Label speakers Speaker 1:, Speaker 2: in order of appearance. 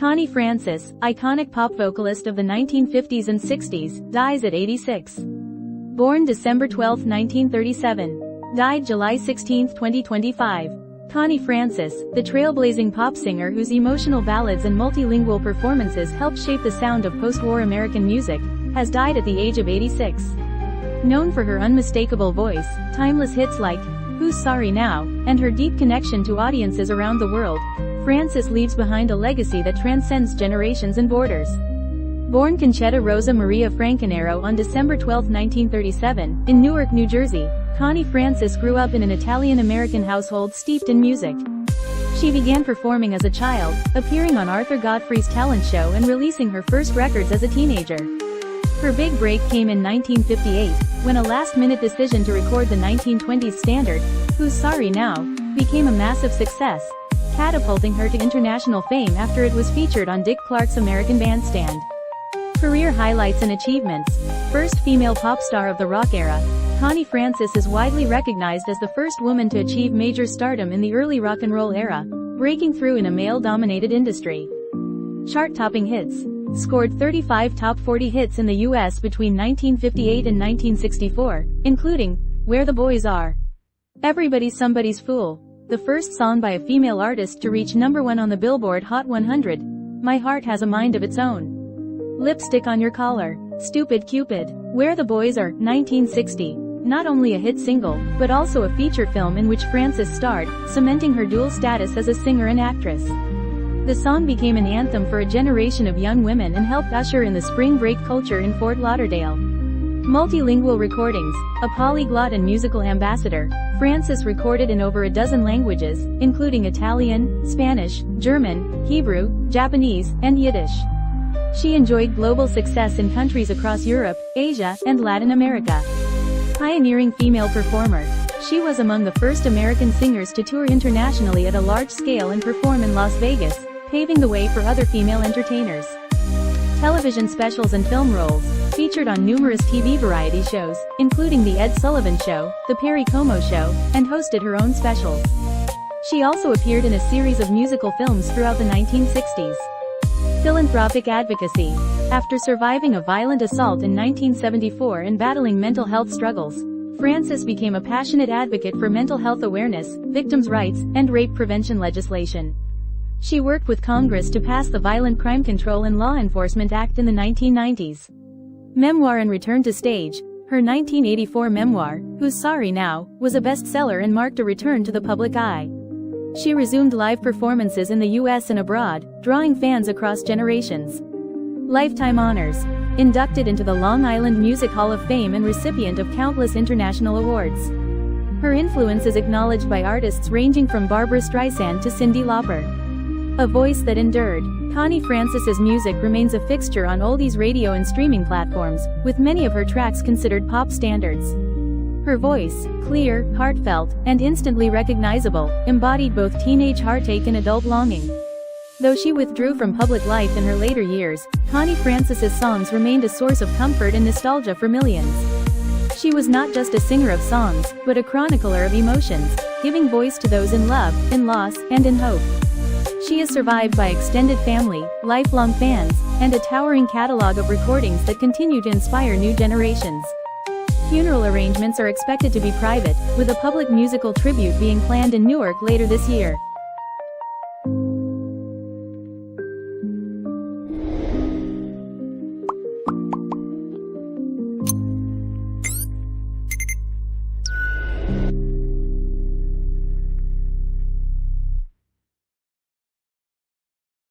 Speaker 1: Connie Francis, iconic pop vocalist of the 1950s and 60s, dies at 86. Born December 12, 1937. Died July 16, 2025. Connie Francis, the trailblazing pop singer whose emotional ballads and multilingual performances helped shape the sound of post-war American music, has died at the age of 86. Known for her unmistakable voice, timeless hits like Who's Sorry Now, and her deep connection to audiences around the world, Francis leaves behind a legacy that transcends generations and borders. Born Conchetta Rosa Maria Francanero on December 12, 1937, in Newark, New Jersey, Connie Francis grew up in an Italian-American household steeped in music. She began performing as a child, appearing on Arthur Godfrey's talent show and releasing her first records as a teenager. Her big break came in 1958, when a last-minute decision to record the 1920s standard, Who's Sorry Now, became a massive success, catapulting her to international fame after it was featured on Dick Clark's American Bandstand. Career highlights and achievements. First female pop star of the rock era, Connie Francis is widely recognized as the first woman to achieve major stardom in the early rock and roll era, breaking through in a male-dominated industry. Chart-topping hits. Scored 35 top 40 hits in the US between 1958 and 1964, including Where the Boys Are, Everybody's Somebody's Fool, the first song by a female artist to reach #1 on the Billboard Hot 100, My Heart Has a Mind of Its Own, Lipstick on Your Collar, Stupid Cupid, Where the Boys Are, 1960, not only a hit single, but also a feature film in which Francis starred, cementing her dual status as a singer and actress. The song became an anthem for a generation of young women and helped usher in the spring break culture in Fort Lauderdale. Multilingual recordings. A polyglot and musical ambassador, Francis recorded in over a dozen languages, including Italian, Spanish, German, Hebrew, Japanese, and Yiddish. She enjoyed global success in countries across Europe, Asia, and Latin America. Pioneering female performer. She was among the first American singers to tour internationally at a large scale and perform in Las Vegas, paving the way for other female entertainers. Television specials and film roles. Featured on numerous TV variety shows, including The Ed Sullivan Show, The Perry Como Show, and hosted her own specials. She also appeared in a series of musical films throughout the 1960s. Philanthropic advocacy. After surviving a violent assault in 1974 and battling mental health struggles, Francis became a passionate advocate for mental health awareness, victims' rights, and rape prevention legislation. She worked with Congress to pass the Violent Crime Control and Law Enforcement Act in the 1990s. Memoir and return to stage. Her 1984 memoir, Who's Sorry Now, was a bestseller and marked a return to the public eye. She resumed live performances in the US and abroad, drawing fans across generations. Lifetime honors. Inducted into the Long Island Music Hall of Fame and recipient of countless international awards. Her influence is acknowledged by artists ranging from Barbra Streisand to Cyndi Lauper. A voice that endured. Connie Francis's music remains a fixture on oldies radio and streaming platforms, with many of her tracks considered pop standards. Her voice, clear, heartfelt, and instantly recognizable, embodied both teenage heartache and adult longing. Though she withdrew from public life in her later years, Connie Francis's songs remained a source of comfort and nostalgia for millions. She was not just a singer of songs, but a chronicler of emotions, giving voice to those in love, in loss, and in hope. She is survived by extended family, lifelong fans, and a towering catalog of recordings that continue to inspire new generations. Funeral arrangements are expected to be private, with a public musical tribute being planned in Newark later this year.